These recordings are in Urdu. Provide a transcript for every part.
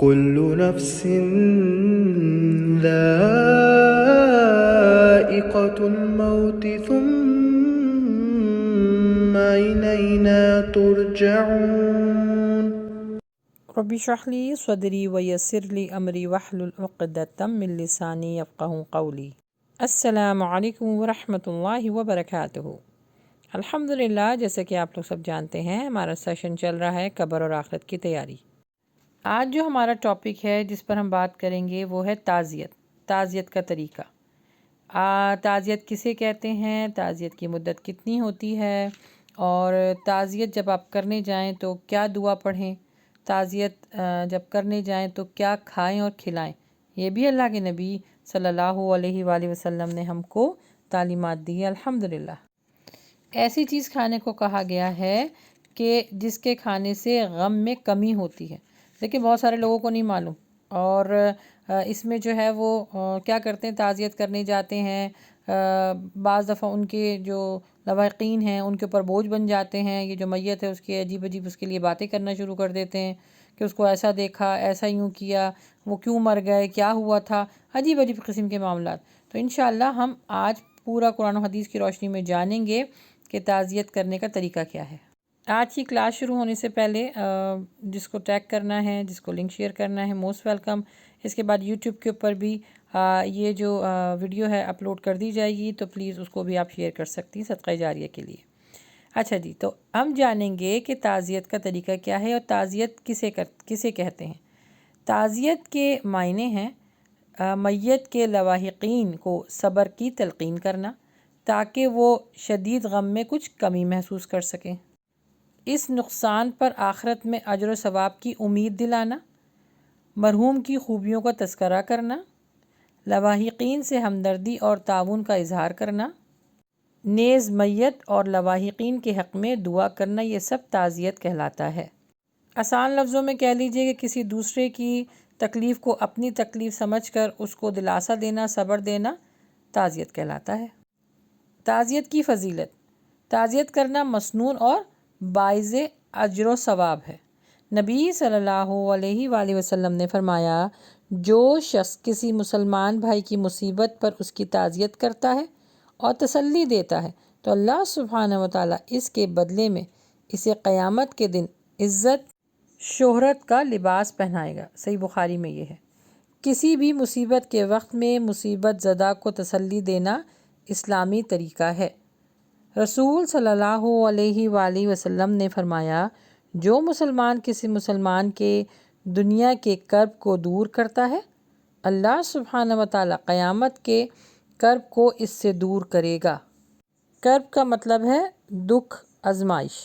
كل نفس ذائقة الموت ثم إلينا ترجعون. رب اشرح لي صدري ويسر لي أمري واحلل عقدة من لساني يفقهوا قولي. السلام علیکم ورحمۃ اللہ وبرکاتہ۔ الحمدللہ، جیسے کہ آپ لوگ سب جانتے ہیں ہمارا سیشن چل رہا ہے قبر اور آخرت کی تیاری۔ آج جو ہمارا ٹاپک ہے جس پر ہم بات کریں گے وہ ہے تعزیت کا طریقہ۔ تعزیت کسے کہتے ہیں، تعزیت کی مدت کتنی ہوتی ہے، اور تعزیت جب آپ کرنے جائیں تو کیا دعا پڑھیں، تعزیت جب کرنے جائیں تو کیا کھائیں اور کھلائیں، یہ بھی اللہ کے نبی صلی اللہ علیہ وآلہ وسلم نے ہم کو تعلیمات دی ہے۔ الحمدللہ، ایسی چیز کھانے کو کہا گیا ہے کہ جس کے کھانے سے غم میں کمی ہوتی ہے، لیکن بہت سارے لوگوں کو نہیں معلوم، اور اس میں جو ہے وہ کیا کرتے ہیں، تعزیت کرنے جاتے ہیں، بعض دفعہ ان کے جو لواحقین ہیں ان کے اوپر بوجھ بن جاتے ہیں، یہ جو میت ہے اس کے عجیب عجیب اس کے لیے باتیں کرنا شروع کر دیتے ہیں کہ اس کو ایسا دیکھا، ایسا یوں کیا، وہ کیوں مر گئے، کیا ہوا تھا، عجیب عجیب قسم کے معاملات۔ تو انشاءاللہ ہم آج پورا قرآن و حدیث کی روشنی میں جانیں گے کہ تعزیت کرنے کا طریقہ کیا ہے۔ آج کی کلاس شروع ہونے سے پہلے جس کو ٹیگ کرنا ہے، جس کو لنک شیئر کرنا ہے، موسٹ ویلکم۔ اس کے بعد یوٹیوب کے اوپر بھی یہ جو ویڈیو ہے اپلوڈ کر دی جائے گی، تو پلیز اس کو بھی آپ شیئر کر سکتی ہیں صدقہ جاریہ کے لیے۔ اچھا جی، تو ہم جانیں گے کہ تعزیت کا طریقہ کیا ہے اور تعزیت کسے کہتے ہیں۔ تعزیت کے معنی ہیں میت کے لواحقین کو صبر کی تلقین کرنا تاکہ وہ شدید غم میں کچھ کمی محسوس کر سکیں، اس نقصان پر آخرت میں اجر و ثواب کی امید دلانا، مرحوم کی خوبیوں کا تذکرہ کرنا، لواحقین سے ہمدردی اور تعاون کا اظہار کرنا، نیز میت اور لواحقین کے حق میں دعا کرنا، یہ سب تعزیت کہلاتا ہے۔ آسان لفظوں میں کہہ لیجئے کہ کسی دوسرے کی تکلیف کو اپنی تکلیف سمجھ کر اس کو دلاسا دینا، صبر دینا تعزیت کہلاتا ہے۔ تعزیت کی فضیلت، تعزیت کرنا مسنون اور باعث اجر و ثواب ہے۔ نبی صلی اللہ علیہ وآلہ وسلم نے فرمایا، جو شخص کسی مسلمان بھائی کی مصیبت پر اس کی تعزیت کرتا ہے اور تسلی دیتا ہے تو اللہ سبحانہ وتعالی اس کے بدلے میں اسے قیامت کے دن عزت شہرت کا لباس پہنائے گا۔ صحیح بخاری میں یہ ہے۔ کسی بھی مصیبت کے وقت میں مصیبت زدہ کو تسلی دینا اسلامی طریقہ ہے۔ رسول صلی اللہ علیہ وآلہ وسلم نے فرمایا، جو مسلمان کسی مسلمان کے دنیا کے کرب کو دور کرتا ہے، اللہ سبحانہ وتعالی قیامت کے کرب کو اس سے دور کرے گا۔ کرب کا مطلب ہے دکھ، آزمائش۔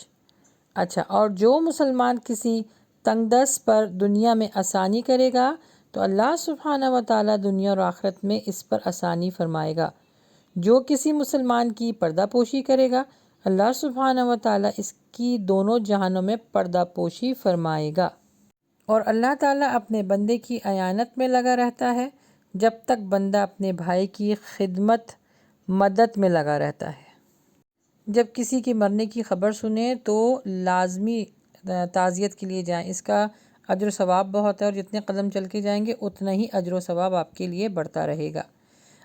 اچھا، اور جو مسلمان کسی تنگ دست پر دنیا میں آسانی کرے گا تو اللہ سبحانہ وتعالی دنیا اور آخرت میں اس پر آسانی فرمائے گا۔ جو کسی مسلمان کی پردہ پوشی کرے گا، اللہ سبحانہ وتعالی اس کی دونوں جہانوں میں پردہ پوشی فرمائے گا۔ اور اللہ تعالیٰ اپنے بندے کی اعانت میں لگا رہتا ہے جب تک بندہ اپنے بھائی کی خدمت مدد میں لگا رہتا ہے۔ جب کسی کے مرنے کی خبر سنیں تو لازمی تعزیت کے لیے جائیں، اس کا اجر و ثواب بہت ہے، اور جتنے قدم چل کے جائیں گے اتنا ہی اجر و ثواب آپ کے لیے بڑھتا رہے گا۔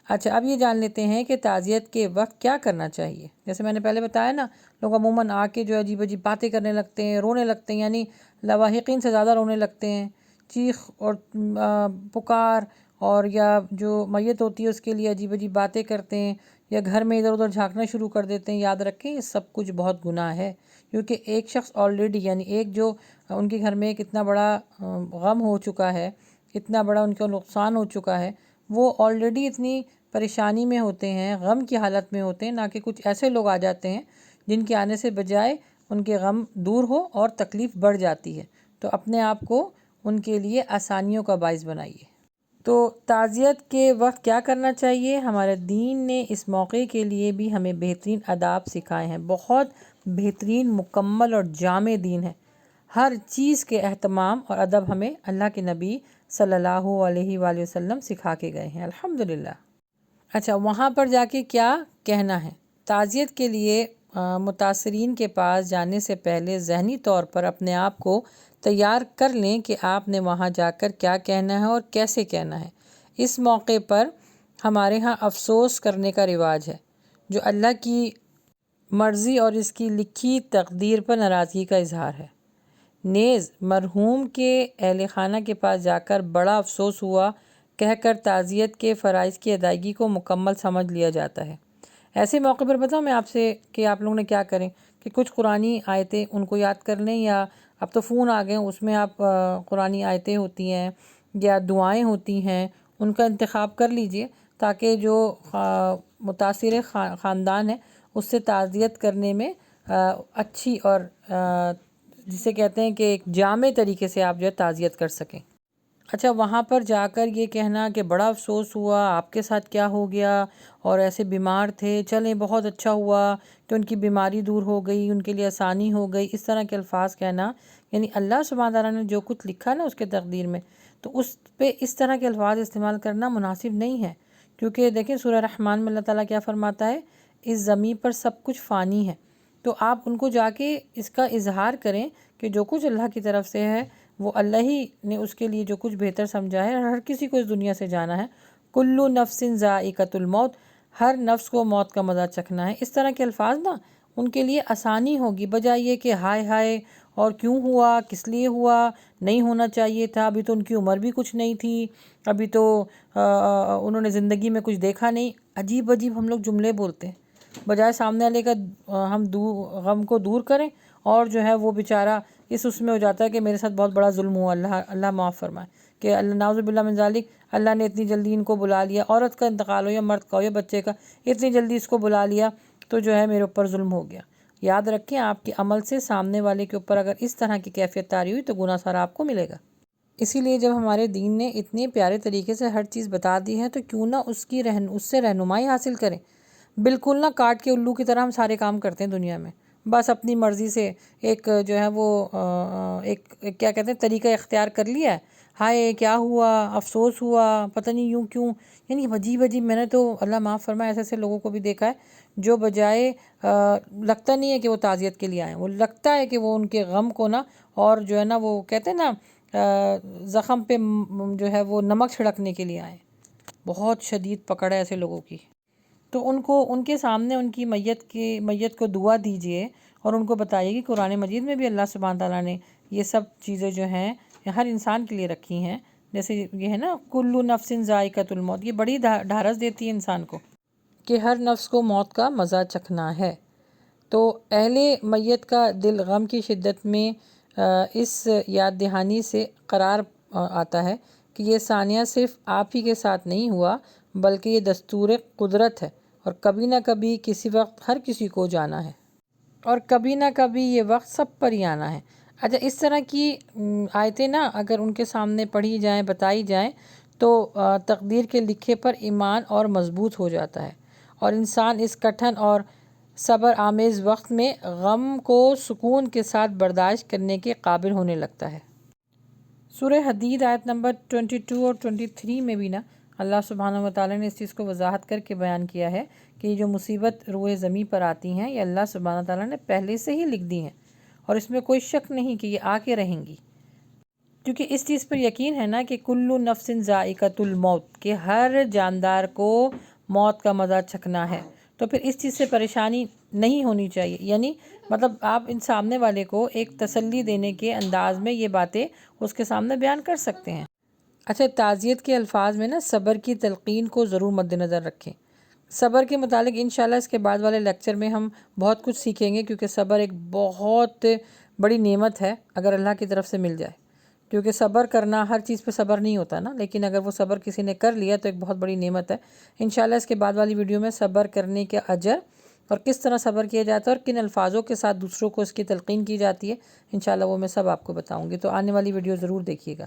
اچھا، اب یہ جان لیتے ہیں کہ تعزیت کے وقت کیا کرنا چاہیے۔ جیسے میں نے پہلے بتایا نا، لوگ عموماً آ کے جو عجیب عجیب باتیں کرنے لگتے ہیں، رونے لگتے ہیں، یعنی لواحقین سے زیادہ رونے لگتے ہیں، چیخ اور پکار، اور یا جو میت ہوتی ہے اس کے لیے عجیب عجیب باتیں کرتے ہیں، یا گھر میں ادھر ادھر جھانکنا شروع کر دیتے ہیں۔ یاد رکھیں، یہ سب کچھ بہت گناہ ہے، کیونکہ ایک شخص آلریڈی، یعنی ایک جو ان کے گھر میں ایک اتنا بڑا غم ہو چکا ہے، اتنا بڑا ان کا نقصان ہو چکا ہے، وہ آلریڈی اتنی پریشانی میں ہوتے ہیں، غم کی حالت میں ہوتے ہیں، نہ کہ کچھ ایسے لوگ آ جاتے ہیں جن کے آنے سے بجائے ان کے غم دور ہو اور تکلیف بڑھ جاتی ہے۔ تو اپنے آپ کو ان کے لیے آسانیوں کا باعث بنائیے۔ تو تعزیت کے وقت کیا کرنا چاہیے؟ ہمارے دین نے اس موقع کے لیے بھی ہمیں بہترین آداب سکھائے ہیں، بہت بہترین، مکمل اور جامع دین ہے۔ ہر چیز کے اہتمام اور ادب ہمیں اللہ کے نبی صلی اللہ علیہ وآلہ وسلم سکھا کے گئے ہیں، الحمدللہ۔ اچھا، وہاں پر جا کے کیا کہنا ہے؟ تعزیت کے لیے متاثرین کے پاس جانے سے پہلے ذہنی طور پر اپنے آپ کو تیار کر لیں کہ آپ نے وہاں جا کر کیا کہنا ہے اور کیسے کہنا ہے۔ اس موقع پر ہمارے ہاں افسوس کرنے کا رواج ہے، جو اللہ کی مرضی اور اس کی لکھی تقدیر پر ناراضگی کا اظہار ہے۔ نیز مرحوم کے اہل خانہ کے پاس جا کر بڑا افسوس ہوا کہہ کر تعزیت کے فرائض کی ادائیگی کو مکمل سمجھ لیا جاتا ہے۔ ایسے موقع پر بتاؤں میں آپ سے کہ آپ لوگوں نے کیا کریں کہ کچھ قرآنی آیتیں ان کو یاد کر لیں، یا اب تو فون آ گئے اس میں آپ قرآنی آیتیں ہوتی ہیں یا دعائیں ہوتی ہیں، ان کا انتخاب کر لیجئے تاکہ جو متاثر خاندان ہے اس سے تعزیت کرنے میں اچھی اور جسے کہتے ہیں کہ ایک جامع طریقے سے آپ جو ہے تعزیت کر سکیں۔ اچھا، وہاں پر جا کر یہ کہنا کہ بڑا افسوس ہوا، آپ کے ساتھ کیا ہو گیا اور ایسے بیمار تھے، چلیں بہت اچھا ہوا کہ ان کی بیماری دور ہو گئی، ان کے لیے آسانی ہو گئی، اس طرح کے الفاظ کہنا، یعنی اللہ سبحانہ تعالیٰ نے جو کچھ لکھا نا اس کے تقدیر میں، تو اس پہ اس طرح کے الفاظ استعمال کرنا مناسب نہیں ہے۔ کیونکہ دیکھیں سورہ رحمان میں اللہ تعالیٰ کیا فرماتا ہے، اس زمین پر سب کچھ فانی ہے، تو آپ ان کو جا کے اس کا اظہار کریں کہ جو کچھ اللہ کی طرف سے ہے وہ اللہ ہی نے اس کے لیے جو کچھ بہتر سمجھا ہے، ہر کسی کو اس دنیا سے جانا ہے، کلو نفس ذائقۃ الموت، ہر نفس کو موت کا مزہ چکھنا ہے۔ اس طرح کے الفاظ نا ان کے لیے آسانی ہوگی، بجائے یہ کہ ہائے ہائے اور کیوں ہوا، کس لیے ہوا، نہیں ہونا چاہیے تھا، ابھی تو ان کی عمر بھی کچھ نہیں تھی، ابھی تو انہوں نے زندگی میں کچھ دیکھا نہیں۔ عجیب عجیب ہم لوگ جملے بولتے ہیں، بجائے سامنے والے کا ہم غم کو دور کریں، اور جو ہے وہ بیچارہ اس میں ہو جاتا ہے کہ میرے ساتھ بہت بڑا ظلم ہوا، اللہ معاف فرمائے، کہ اللہ نعوذ باللہ من ذالک، اللہ نے اتنی جلدی ان کو بلا لیا، عورت کا انتقال ہو یا مرد کا ہو یا بچے کا، اتنی جلدی اس کو بلا لیا تو جو ہے میرے اوپر ظلم ہو گیا۔ یاد رکھیں آپ کے عمل سے سامنے والے کے اوپر اگر اس طرح کی کیفیت طاری ہوئی تو گناہ سارا آپ کو ملے گا۔ اسی لیے جب ہمارے دین نے اتنے پیارے طریقے سے ہر چیز بتا دی ہے تو کیوں نہ اس سے رہنمائی حاصل کریں۔ بالکل نہ کاٹ کے الو کی طرح ہم سارے کام کرتے ہیں دنیا میں، بس اپنی مرضی سے ایک جو ہے وہ ایک کیا کہتے ہیں طریقہ اختیار کر لیا ہے، ہائے کیا ہوا، افسوس ہوا، پتہ نہیں یوں کیوں، یعنی عجیب عجیب۔ میں نے تو اللہ معاف فرمائے ایسے ایسے لوگوں کو بھی دیکھا ہے جو بجائے لگتا نہیں ہے کہ وہ تعزیت کے لیے آئیں، وہ لگتا ہے کہ وہ ان کے غم کو نا اور جو ہے نا وہ کہتے ہیں نا زخم پہ جو ہے وہ نمک چھڑکنے کے لیے آئیں۔ بہت شدید پکڑ ہے ایسے لوگوں کی۔ تو ان کے سامنے ان کی میت کو دعا دیجئے اور ان کو بتائیے کہ قرآن مجید میں بھی اللہ سبحانہ تعالیٰ نے یہ سب چیزیں جو ہیں ہر انسان کے لیے رکھی ہیں، جیسے یہ ہے نا کلو نفس ذائقۃ الموت، یہ بڑی ڈھارس دیتی ہے انسان کو کہ ہر نفس کو موت کا مزہ چکھنا ہے۔ تو اہل میت کا دل غم کی شدت میں اس یاد دہانی سے قرار آتا ہے کہ یہ ثانیہ صرف آپ ہی کے ساتھ نہیں ہوا، بلکہ یہ دستور قدرت ہے، اور کبھی نہ کبھی کسی وقت ہر کسی کو جانا ہے، اور کبھی نہ کبھی یہ وقت سب پر ہی آنا ہے۔ اچھا، اس طرح کی آیتیں نا اگر ان کے سامنے پڑھی جائیں، بتائی جائیں، تو تقدیر کے لکھے پر ایمان اور مضبوط ہو جاتا ہے، اور انسان اس کٹھن اور صبر آمیز وقت میں غم کو سکون کے ساتھ برداشت کرنے کے قابل ہونے لگتا ہے۔ سورہ حدید آیت نمبر 22 اور 23 میں بھی نا اللہ سبحانہ وتعالی نے اس چیز کو وضاحت کر کے بیان کیا ہے کہ یہ جو مصیبت روئے زمیں پر آتی ہیں یہ اللہ سبحانہ تعالیٰ نے پہلے سے ہی لکھ دی ہیں، اور اس میں کوئی شک نہیں کہ یہ آ کے رہیں گی، کیونکہ اس چیز پر یقین ہے نا کہ کلو نفس ذائقۃ الموت، کہ ہر جاندار کو موت کا مزہ چکھنا ہے، تو پھر اس چیز سے پریشانی نہیں ہونی چاہیے۔ یعنی مطلب آپ ان سامنے والے کو ایک تسلی دینے کے انداز میں یہ باتیں اس کے سامنے بیان کر سکتے ہیں۔ اچھا، تعزیت کے الفاظ میں نا صبر کی تلقین کو ضرور مد نظر رکھیں۔ صبر کے متعلق انشاءاللہ اس کے بعد والے لیکچر میں ہم بہت کچھ سیکھیں گے، کیونکہ صبر ایک بہت بڑی نعمت ہے اگر اللہ کی طرف سے مل جائے، کیونکہ صبر کرنا ہر چیز پہ صبر نہیں ہوتا نا، لیکن اگر وہ صبر کسی نے کر لیا تو ایک بہت بڑی نعمت ہے۔ انشاءاللہ اس کے بعد والی ویڈیو میں صبر کرنے کے اجر اور کس طرح صبر کیا جاتا ہے اور کن الفاظوں کے ساتھ دوسروں کو اس کی تلقین کی جاتی ہے، انشاءاللہ وہ میں سب آپ کو بتاؤں گی، تو آنے والی ویڈیو ضرور دیکھیے گا۔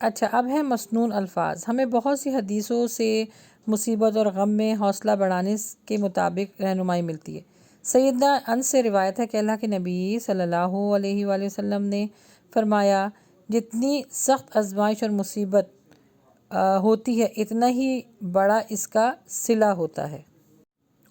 اچھا، اب ہے مسنون الفاظ۔ ہمیں بہت سی حدیثوں سے مصیبت اور غم میں حوصلہ بڑھانے کے مطابق رہنمائی ملتی ہے۔ سیدنا انس سے روایت ہے کہ اللہ کے نبی صلی اللہ علیہ وآلہ وسلم نے فرمایا، جتنی سخت آزمائش اور مصیبت ہوتی ہے اتنا ہی بڑا اس کا صلہ ہوتا ہے،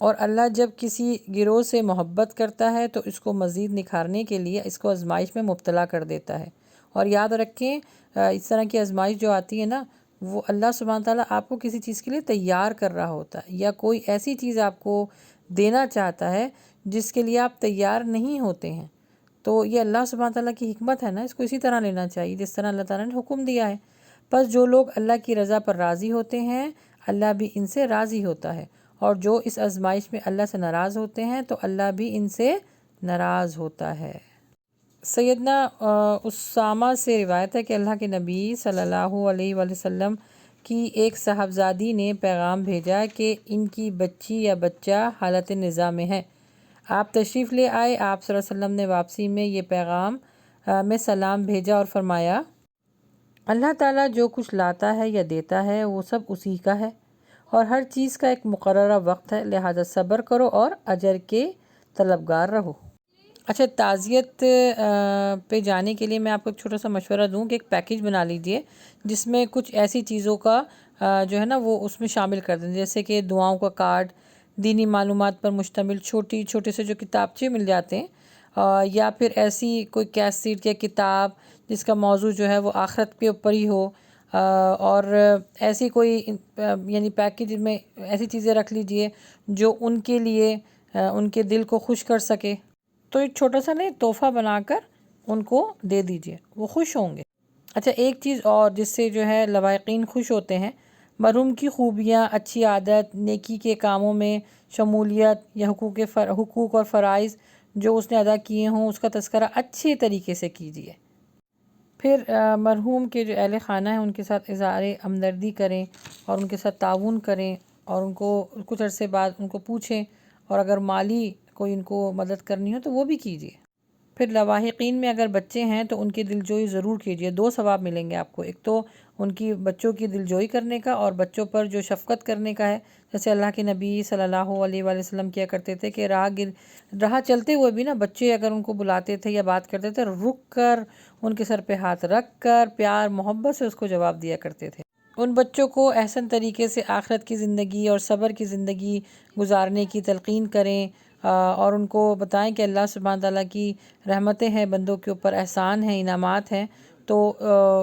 اور اللہ جب کسی گروہ سے محبت کرتا ہے تو اس کو مزید نکھارنے کے لیے اس کو آزمائش میں مبتلا کر دیتا ہے، اور یاد رکھیں اس طرح کی آزمائش جو آتی ہے نا، وہ اللہ سبحانہ تعالیٰ آپ کو کسی چیز کے لیے تیار کر رہا ہوتا ہے، یا کوئی ایسی چیز آپ کو دینا چاہتا ہے جس کے لیے آپ تیار نہیں ہوتے ہیں۔ تو یہ اللہ سبحانہ تعالیٰ کی حکمت ہے نا، اس کو اسی طرح لینا چاہیے جس طرح اللہ تعالیٰ نے حکم دیا ہے۔ پس جو لوگ اللہ کی رضا پر راضی ہوتے ہیں، اللہ بھی ان سے راضی ہوتا ہے، اور جو اس آزمائش میں اللہ سے ناراض ہوتے ہیں تو اللہ بھی ان سے ناراض ہوتا ہے۔ سیدنا اسامہ سے روایت ہے کہ اللہ کے نبی صلی اللہ علیہ وآلہ وسلم کی ایک صاحبزادی نے پیغام بھیجا کہ ان کی بچی یا بچہ حالت نزاع میں ہے۔ آپ تشریف لے آئے۔ آپ صلی اللہ علیہ وسلم نے واپسی میں یہ پیغام میں سلام بھیجا اور فرمایا، اللہ تعالیٰ جو کچھ لاتا ہے یا دیتا ہے وہ سب اسی کا ہے، اور ہر چیز کا ایک مقررہ وقت ہے، لہذا صبر کرو اور اجر کے طلبگار رہو۔ اچھا، تعزیت پہ جانے کے لیے میں آپ کو ایک چھوٹا سا مشورہ دوں کہ ایک پیکیج بنا لیجئے جس میں کچھ ایسی چیزوں کا جو ہے نا وہ اس میں شامل کر دیں، جیسے کہ دعاؤں کا کارڈ، دینی معلومات پر مشتمل چھوٹے سے جو کتابچے مل جاتے ہیں، یا پھر ایسی کوئی کیسٹ یا کتاب جس کا موضوع جو ہے وہ آخرت کے اوپر ہی ہو، اور ایسی کوئی یعنی پیکیج میں ایسی چیزیں رکھ لیجئے جو ان کے لیے ان کے دل کو خوش کر سکے۔ تو ایک چھوٹا سا نہیں تحفہ بنا کر ان کو دے دیجئے، وہ خوش ہوں گے۔ اچھا، ایک چیز اور جس سے جو ہے لواحقین خوش ہوتے ہیں، مرحوم کی خوبیاں، اچھی عادت، نیکی کے کاموں میں شمولیت یا حقوق اور فرائض جو اس نے ادا کیے ہوں اس کا تذکرہ اچھے طریقے سے کیجیے۔ پھر مرحوم کے جو اہل خانہ ہیں ان کے ساتھ اظہار ہمدردی کریں اور ان کے ساتھ تعاون کریں، اور ان کو کچھ عرصے بعد ان کو پوچھیں، اور اگر مالی کوئی ان کو مدد کرنی ہو تو وہ بھی کیجیے۔ پھر لواحقین میں اگر بچے ہیں تو ان کی دلجوئی ضرور کیجیے، 2 ثواب ملیں گے آپ کو، ایک تو ان کی بچوں کی دلجوئی کرنے کا اور بچوں پر جو شفقت کرنے کا ہے، جیسے اللہ کے نبی صلی اللہ علیہ وآلہ وسلم کیا کرتے تھے کہ راہ چلتے ہوئے بھی نا بچے اگر ان کو بلاتے تھے یا بات کرتے تھے، رک کر ان کے سر پہ ہاتھ رکھ کر پیار محبت سے اس کو جواب دیا کرتے تھے۔ ان بچوں کو احسن طریقے سے آخرت کی زندگی اور صبر کی زندگی گزارنے کی تلقین کریں، اور ان کو بتائیں کہ اللہ سبحانہ تعالیٰ کی رحمتیں ہیں بندوں کے اوپر، احسان ہیں، انعامات ہیں، تو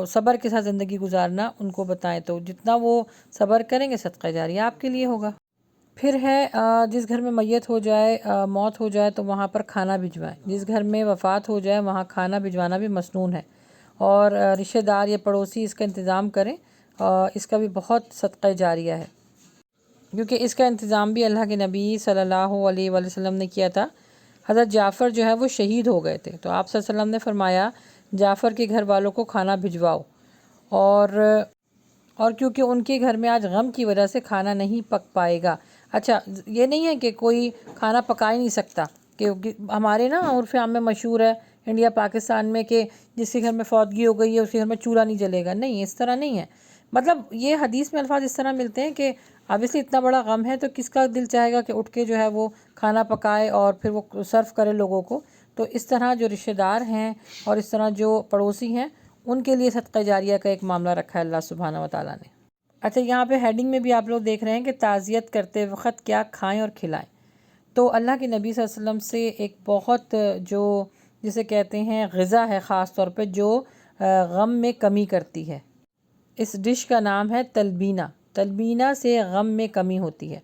صبر کے ساتھ زندگی گزارنا ان کو بتائیں، تو جتنا وہ صبر کریں گے صدقہ جاریہ آپ کے لیے ہوگا۔ پھر ہے جس گھر میں میت ہو جائے، موت ہو جائے تو وہاں پر کھانا بھجوائیں، جس گھر میں وفات ہو جائے وہاں کھانا بھجوانا بھی مسنون ہے، اور رشتہ دار یا پڑوسی اس کا انتظام کریں، اس کا بھی بہت صدقہ جاریہ ہے، کیونکہ اس کا انتظام بھی اللہ کے نبی صلی اللہ علیہ وآلہ وسلم نے کیا تھا۔ حضرت جعفر جو ہے وہ شہید ہو گئے تھے، تو آپ صلی اللہ علیہ وسلم نے فرمایا جعفر کے گھر والوں کو کھانا بھجواؤ، اور کیونکہ ان کے گھر میں آج غم کی وجہ سے کھانا نہیں پک پائے گا۔ اچھا، یہ نہیں ہے کہ کوئی کھانا پکا ہی نہیں سکتا، کہ ہمارے نا عرف عام میں مشہور ہے انڈیا پاکستان میں کہ جس کے گھر میں فوتگی ہو گئی ہے اس کے گھر میں چولہا نہیں جلے گا، نہیں، اس طرح نہیں ہے۔ مطلب یہ حدیث میں الفاظ اس طرح ملتے ہیں کہ obviously اتنا بڑا غم ہے تو کس کا دل چاہے گا کہ اٹھ کے جو ہے وہ کھانا پکائے اور پھر وہ سرو کرے لوگوں کو۔ تو اس طرح جو رشتہ دار ہیں اور اس طرح جو پڑوسی ہیں ان کے لیے صدقہ جاریہ کا ایک معاملہ رکھا ہے اللہ سبحانہ و تعالیٰ نے۔ اچھا، یہاں پہ ہیڈنگ میں بھی آپ لوگ دیکھ رہے ہیں کہ تعزیت کرتے وقت کیا کھائیں اور کھلائیں۔ تو اللہ کے نبی صلی اللہ علیہ وسلم سے ایک بہت جو جسے کہتے ہیں غذا ہے خاص طور پہ جو غم میں کمی کرتی ہے، اس ڈش کا نام ہے تلبینہ۔ تلبینہ سے غم میں کمی ہوتی ہے۔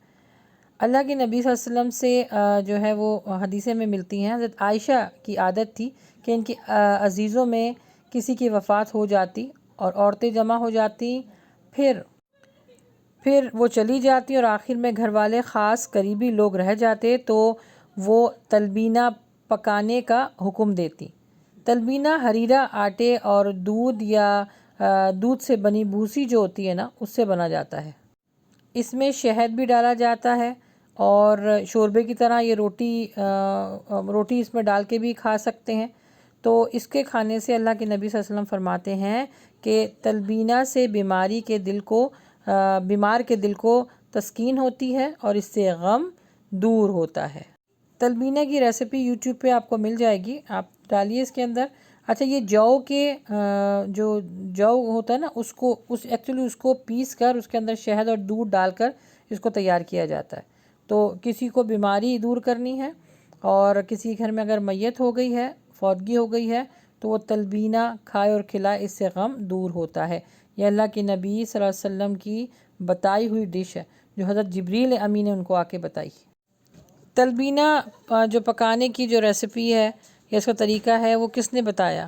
اللہ کے نبی صلی اللہ علیہ وسلم سے جو ہے وہ حدیثیں میں ملتی ہیں، حضرت عائشہ کی عادت تھی کہ ان کی عزیزوں میں کسی کی وفات ہو جاتی اور عورتیں جمع ہو جاتی، پھر وہ چلی جاتی اور آخر میں گھر والے خاص قریبی لوگ رہ جاتے تو وہ تلبینہ پکانے کا حکم دیتی۔ تلبینہ حریرہ آٹے اور دودھ یا دودھ سے بنی بھوسی جو ہوتی ہے نا اس سے بنا جاتا ہے۔ اس میں شہد بھی ڈالا جاتا ہے، اور شوربے کی طرح یہ روٹی اس میں ڈال کے بھی کھا سکتے ہیں۔ تو اس کے کھانے سے اللہ کے نبی صلی اللہ علیہ وسلم فرماتے ہیں کہ تلبینہ سے بیمار کے دل کو تسکین ہوتی ہے اور اس سے غم دور ہوتا ہے۔ تلبینہ کی ریسیپی یوٹیوب پہ آپ کو مل جائے گی، آپ ڈالیے اس کے اندر۔ اچھا، یہ جو جو ہوتا ہے نا ایکچولی اس کو پیس کر اس کے اندر شہد اور دودھ ڈال کر اس کو تیار کیا جاتا ہے۔ تو کسی کو بیماری دور کرنی ہے اور کسی گھر میں اگر میت ہو گئی ہے، فوتگی ہو گئی ہے، تو وہ تلبینہ کھائے اور کھلائے، اس سے غم دور ہوتا ہے۔ یہ اللہ کے نبی صلی اللہ علیہ وسلم کی بتائی ہوئی ڈش ہے جو حضرت جبریل امین نے ان کو آ کے بتائی۔ تلبینہ جو پکانے کی جو ریسیپی ہے یا اس کا طریقہ ہے، وہ کس نے بتایا؟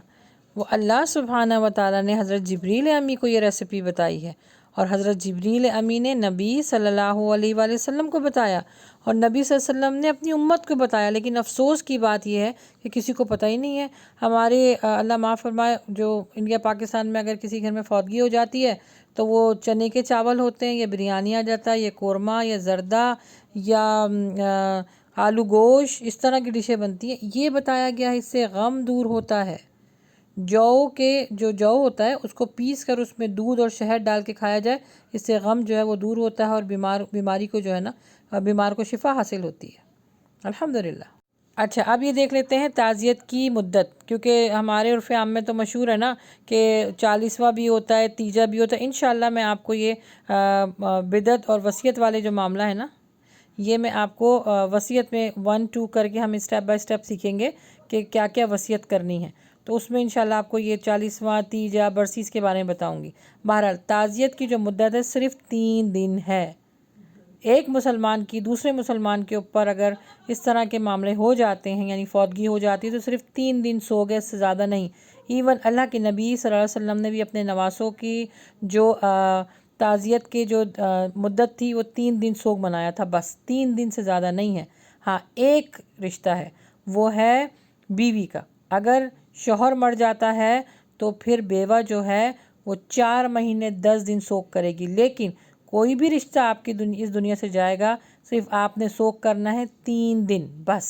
وہ اللہ سبحانہ و تعالیٰ نے حضرت جبریل امی کو یہ ریسیپی بتائی ہے، اور حضرت جبریل امی نے نبی صلی اللہ علیہ وآلہ وسلم کو بتایا، اور نبی صلی اللہ علیہ وسلم نے اپنی امت کو بتایا۔ لیکن افسوس کی بات یہ ہے کہ کسی کو پتہ ہی نہیں ہے۔ ہمارے اللہ معاف فرمائے، جو انڈیا پاکستان میں اگر کسی گھر میں فوتگی ہو جاتی ہے تو وہ چنے کے چاول ہوتے ہیں، یا بریانی آ جاتا ہے، یا قورمہ، یا زردہ، یا آلو گوشت، اس طرح کی ڈشیں بنتی ہیں۔ یہ بتایا گیا ہے اس سے غم دور ہوتا ہے۔ جو ہوتا ہے اس کو پیس کر اس میں دودھ اور شہد ڈال کے کھایا جائے، اس سے غم جو ہے وہ دور ہوتا ہے، اور بیماری کو جو ہے نا، بیمار کو شفا حاصل ہوتی ہے، الحمدللہ۔ اچھا، اب یہ دیکھ لیتے ہیں تعزیت کی مدت، کیونکہ ہمارے عرف عام میں تو مشہور ہے نا کہ 40واں بھی ہوتا ہے، تیجا بھی ہوتا ہے۔ انشاءاللہ میں آپ کو یہ بدعت اور وصیت والے جو معاملہ ہے نا، یہ میں آپ کو وصیت میں 1 2 کر کے ہم اسٹیپ بائی اسٹیپ سیکھیں گے کہ کیا کیا وصیت کرنی ہے، تو اس میں انشاءاللہ آپ کو یہ 40واں، تیجا، برسیس کے بارے میں بتاؤں گی۔ بہرحال تعزیت کی جو مدت ہے صرف 3 دن ہے۔ ایک مسلمان کی دوسرے مسلمان کے اوپر اگر اس طرح کے معاملے ہو جاتے ہیں، یعنی فوتگی ہو جاتی ہے، تو صرف 3 دن سو گئے، اس سے زیادہ نہیں۔ ایون اللہ کے نبی صلی اللہ علیہ وسلم نے بھی اپنے نواسوں کی جو تعزیت کے جو مدت تھی وہ 3 دن سوگ منایا تھا، بس 3 دن سے زیادہ نہیں ہے۔ ہاں، ایک رشتہ ہے، وہ ہے بیوی کا۔ اگر شوہر مر جاتا ہے تو پھر بیوہ جو ہے وہ 4 مہینے 10 دن سوگ کرے گی، لیکن کوئی بھی رشتہ آپ کی اس دنیا سے جائے گا، صرف آپ نے سوگ کرنا ہے 3 دن بس۔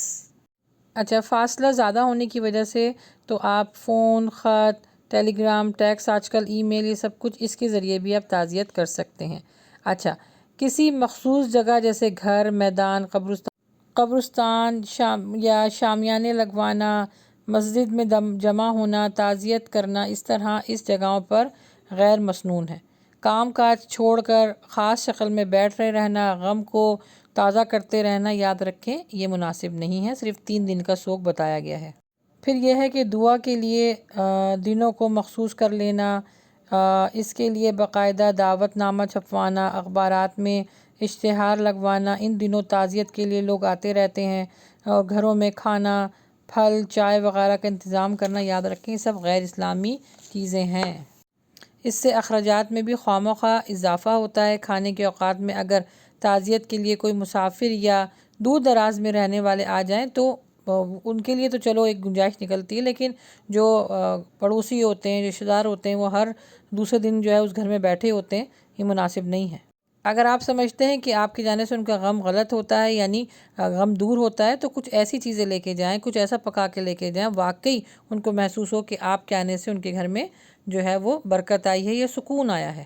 اچھا، فاصلہ زیادہ ہونے کی وجہ سے تو آپ فون، خط، ٹیلی گرام، ٹیکس، آج کل ای میل، یہ سب کچھ اس کے ذریعے بھی آپ تعزیت کر سکتے ہیں۔ اچھا، کسی مخصوص جگہ جیسے گھر، میدان، قبرستان یا شامیانے لگوانا، مسجد میں جمع ہونا، تعزیت کرنا، اس طرح اس جگہوں پر غیر مسنون ہے۔ کام کاج چھوڑ کر خاص شکل میں بیٹھ رہنا، غم کو تازہ کرتے رہنا، یاد رکھیں یہ مناسب نہیں ہے، صرف 3 دن کا سوگ بتایا گیا ہے۔ پھر یہ ہے کہ دعا کے لیے دنوں کو مخصوص کر لینا، اس کے لیے باقاعدہ دعوت نامہ چھپوانا، اخبارات میں اشتہار لگوانا۔ ان دنوں تعزیت کے لیے لوگ آتے رہتے ہیں، اور گھروں میں کھانا، پھل، چائے وغیرہ کا انتظام کرنا، یاد رکھیں یہ سب غیر اسلامی چیزیں ہیں۔ اس سے اخراجات میں بھی خواہ مخواہ اضافہ ہوتا ہے۔ کھانے کے اوقات میں اگر تعزیت کے لیے کوئی مسافر یا دور دراز میں رہنے والے آ جائیں تو ان کے لیے تو چلو ایک گنجائش نکلتی ہے، لیکن جو پڑوسی ہوتے ہیں، رشتہ دار ہوتے ہیں، وہ ہر دوسرے دن جو ہے اس گھر میں بیٹھے ہوتے ہیں، یہ مناسب نہیں ہے۔ اگر آپ سمجھتے ہیں کہ آپ کے جانے سے ان کا غم غلط ہوتا ہے، یعنی غم دور ہوتا ہے، تو کچھ ایسی چیزیں لے کے جائیں، کچھ ایسا پکا کے لے کے جائیں، واقعی ان کو محسوس ہو کہ آپ کے آنے سے ان کے گھر میں جو ہے وہ برکت آئی ہے، یا سکون آیا ہے۔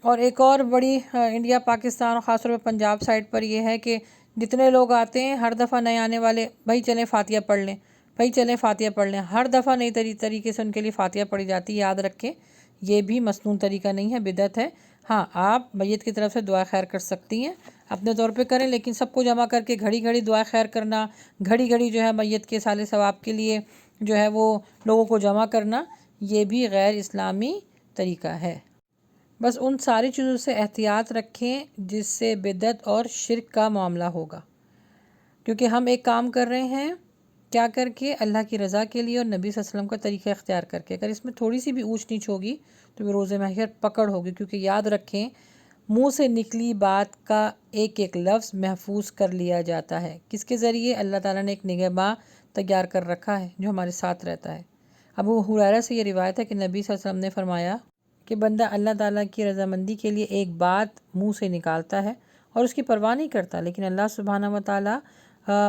اور ایک اور بڑی انڈیا پاکستان اور خاص طور پہ پنجاب سائڈ پر یہ ہے کہ جتنے لوگ آتے ہیں ہر دفعہ نئے آنے والے، بھائی چلیں فاتحہ پڑھ لیں، بھائی چلیں فاتحہ پڑھ لیں، ہر دفعہ نئی طریقے سے ان کے لیے فاتحہ پڑھی جاتی ہے۔ یاد رکھیں یہ بھی مسنون طریقہ نہیں ہے، بدعت ہے۔ ہاں، آپ میت کی طرف سے دعا خیر کر سکتی ہیں، اپنے طور پہ کریں، لیکن سب کو جمع کر کے گھڑی گھڑی دعا خیر کرنا، گھڑی گھڑی جو ہے میت کے صالح ثواب کے لیے جو ہے وہ لوگوں کو جمع کرنا، یہ بھی غیر اسلامی طریقہ ہے۔ بس ان ساری چیزوں سے احتیاط رکھیں جس سے بدعت اور شرک کا معاملہ ہوگا، کیونکہ ہم ایک کام کر رہے ہیں کیا کر کے، اللہ کی رضا کے لیے اور نبی صلی اللہ علیہ وسلم کا طریقہ اختیار کر کے۔ اگر اس میں تھوڑی سی بھی اونچ نیچ ہوگی تو وہ روز محشر پکڑ ہوگی، کیونکہ یاد رکھیں منہ سے نکلی بات کا ایک ایک لفظ محفوظ کر لیا جاتا ہے۔ کس کے ذریعے؟ اللہ تعالیٰ نے ایک نگہباں تیار کر رکھا ہے جو ہمارے ساتھ رہتا ہے۔ ابو ہریرہ سے یہ روایت ہے کہ نبی صلی اللہ علیہ وسلم نے فرمایا کہ بندہ اللہ تعالیٰ کی رضامندی کے لیے ایک بات منہ سے نکالتا ہے اور اس کی پرواہ نہیں کرتا، لیکن اللہ سبحانہ و تعالیٰ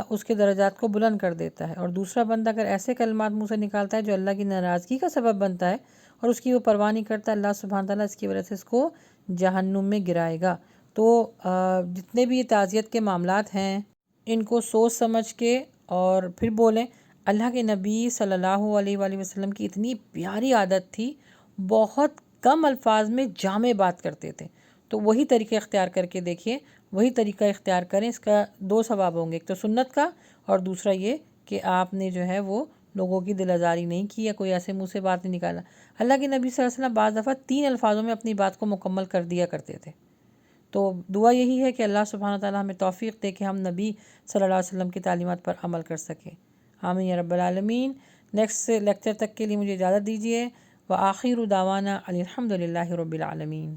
اس کے درجات کو بلند کر دیتا ہے۔ اور دوسرا بندہ اگر ایسے کلمات منہ سے نکالتا ہے جو اللہ کی ناراضگی کا سبب بنتا ہے اور اس کی وہ پرواہ نہیں کرتا، اللہ سبحانہ تعالیٰ اس کی وجہ سے اس کو جہنم میں گرائے گا۔ تو جتنے بھی تعزیت کے معاملات ہیں ان کو سوچ سمجھ کے اور پھر بولیں۔ اللہ کے نبی صلی اللہ علیہ وآلہ وسلم کی اتنی پیاری عادت تھی، بہت کم الفاظ میں جامع بات کرتے تھے، تو وہی طریقہ اختیار کر کے دیکھیے، وہی طریقہ اختیار کریں۔ اس کا 2 ثواب ہوں گے، ایک تو سنت کا اور دوسرا یہ کہ آپ نے جو ہے وہ لوگوں کی دل آزاری نہیں کی یا کوئی ایسے منہ سے بات نہیں نکالا۔ اللہ کے نبی صلی اللہ علیہ وسلم بعض دفعہ 3 الفاظوں میں اپنی بات کو مکمل کر دیا کرتے تھے۔ تو دعا یہی ہے کہ اللہ سبحانہ تعالیٰ ہمیں توفیق دے کہ ہم نبی صلی اللہ علیہ وسلم کی تعلیمات پر عمل کر سکیں۔ آمین یا رب العالمین۔ نیکسٹ لیکچر تک کے لیے مجھے اجازت دیجیے۔ وآخر دعوانا الحمد للہ رب العالمین۔